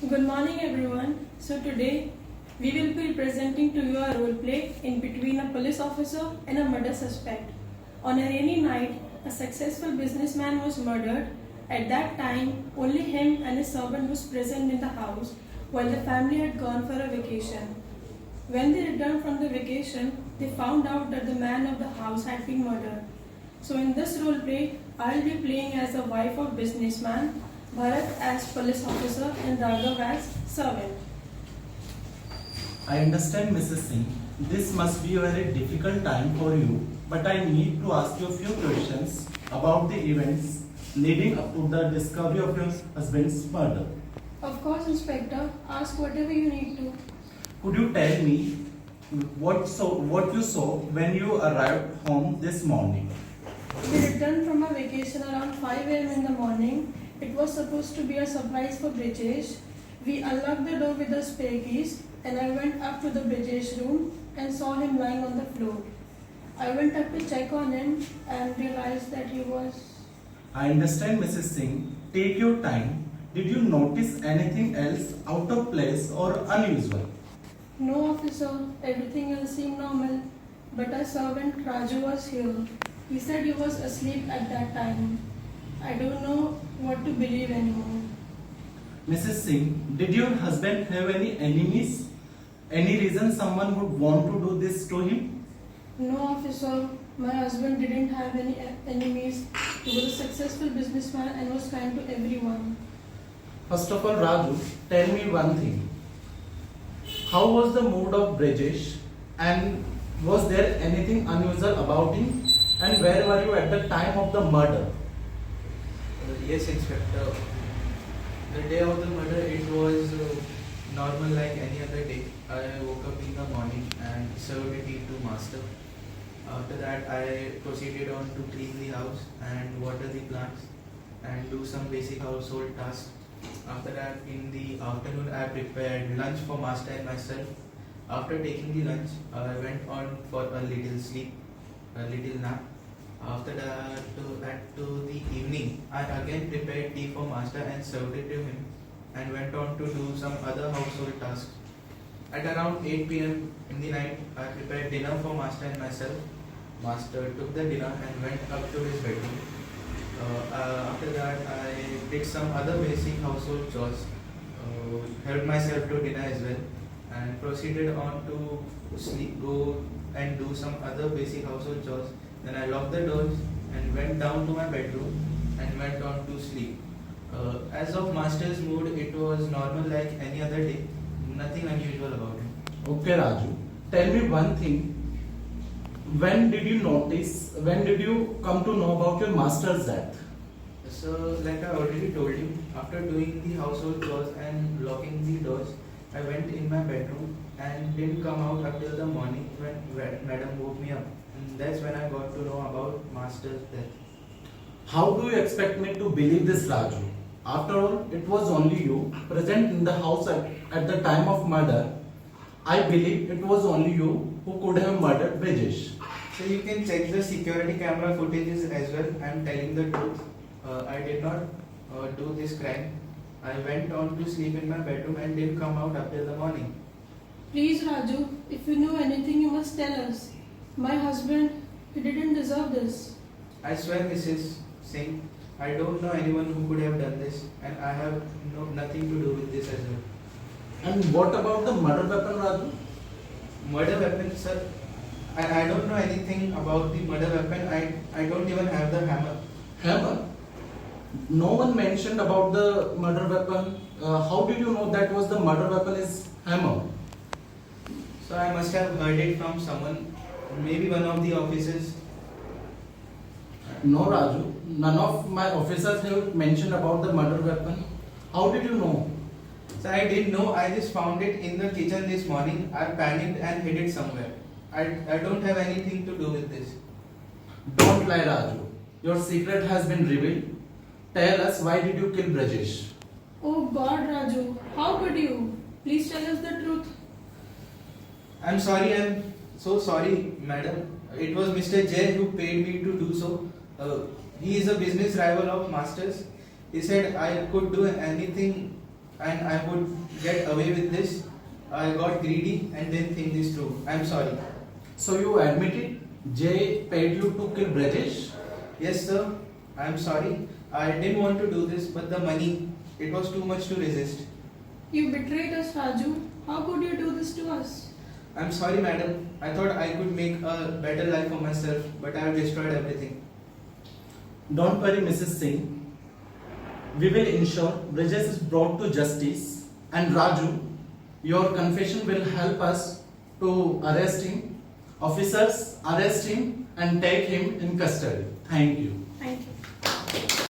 Good morning everyone. So today we will be presenting to you a role play in between a police officer and a murder suspect. On a rainy night, a successful businessman was murdered. At that time, only him and his servant was present in the house while the family had gone for a vacation. When they returned from the vacation, they found out that the man of the house had been murdered. So in this role play, I'll be playing as the wife of businessman, Bharat as police officer and Raghav as servant. I understand, Mrs. Singh. This must be a very difficult time for you, but I need to ask you a few questions about the events leading up to the discovery of your husband's murder. Of course, Inspector, ask whatever you need to. Could you tell me what you saw when you arrived home this morning? We returned from a vacation around 5 a.m. in the morning. It was supposed to be a surprise for Brijesh. We unlocked the door with the spare keys and I went up to the Brijesh room and saw him lying on the floor. I went up to check on him and realized that he was... I understand, Mrs. Singh. Take your time. Did you notice anything else out of place or unusual? No, officer. Everything else seemed normal. But our servant Raju was here. He said he was asleep at that time. I don't know what to believe anymore. Mrs. Singh, did your husband have any enemies? Any reason someone would want to do this to him? No, officer. My husband didn't have any enemies. He was a successful businessman and was kind to everyone. First of all, Raju, tell me one thing. How was the mood of Brijesh and was there anything unusual about him? And where were you at the time of the murder? Yes, Inspector. The day of the murder, it was normal like any other day. I woke up in the morning and served the tea to master. After that, I proceeded on to clean the house and water the plants and do some basic household tasks. After that, in the afternoon, I prepared lunch for master and myself. After taking the lunch, I went on for a little sleep, a little nap. After that, to the evening, I again prepared tea for master and served it to him and went on to do some other household tasks. At around 8 p.m. in the night, I prepared dinner for master and myself. Master took the dinner and went up to his bedroom. After that, I did some other basic household chores, helped myself to dinner as well, and proceeded on to sleep, go and do some other basic household chores. Then I locked the doors and went down to my bedroom and went on to sleep. As of master's mood, it was normal like any other day, nothing unusual about it. Okay, Raju. Tell me one thing. When did you come to know about your master's death? So, like I already told you, after doing the household chores and locking the doors, I went in my bedroom and didn't come out until the morning when madam woke me up. And that's when I got to know about master's death. How do you expect me to believe this, Raju? After all, it was only you present in the house at the time of murder. I believe it was only you who could have murdered Brijesh. So you can check the security camera footages as well. I'm telling the truth. I did not do this crime. I went on to sleep in my bedroom and didn't come out until the morning. Please, Raju, if you know anything, you must tell us. My husband, he didn't deserve this. I swear, Mrs. Singh, I don't know anyone who could have done this, and I have nothing to do with this as well. And what about the murder weapon, Raju? Murder weapon, sir? I don't know anything about the murder weapon. I don't even have the hammer. Hammer? No one mentioned about the murder weapon. How did you know that was the murder weapon is hammer? So I must have heard it from someone, maybe one of the officers. No, Raju. None of my officers have mentioned about the murder weapon. How did you know? So I didn't know. I just found it in the kitchen this morning. I panicked and hid it somewhere. I don't have anything to do with this. Don't lie, Raju. Your secret has been revealed. Tell us, why did you kill Brajesh? Oh God, Raju, how could you? Please tell us the truth. I'm sorry. I'm so sorry, madam. It was Mr. Jay who paid me to do so. He is a business rival of Masters. He said I could do anything and I would get away with this. I got greedy and didn't think this through. I'm sorry. So you admitted Jay paid you to kill Brajesh? Yes, sir. I'm sorry. I didn't want to do this, but the money, it was too much to resist. You betrayed us, Raju. How could you do this to us? I'm sorry, madam. I thought I could make a better life for myself, but I have destroyed everything. Don't worry, Mrs. Singh. We will ensure Brajesh is brought to justice, and Raju, your confession will help us to arrest him. Officers, arrest him and take him in custody. Thank you. Thank you.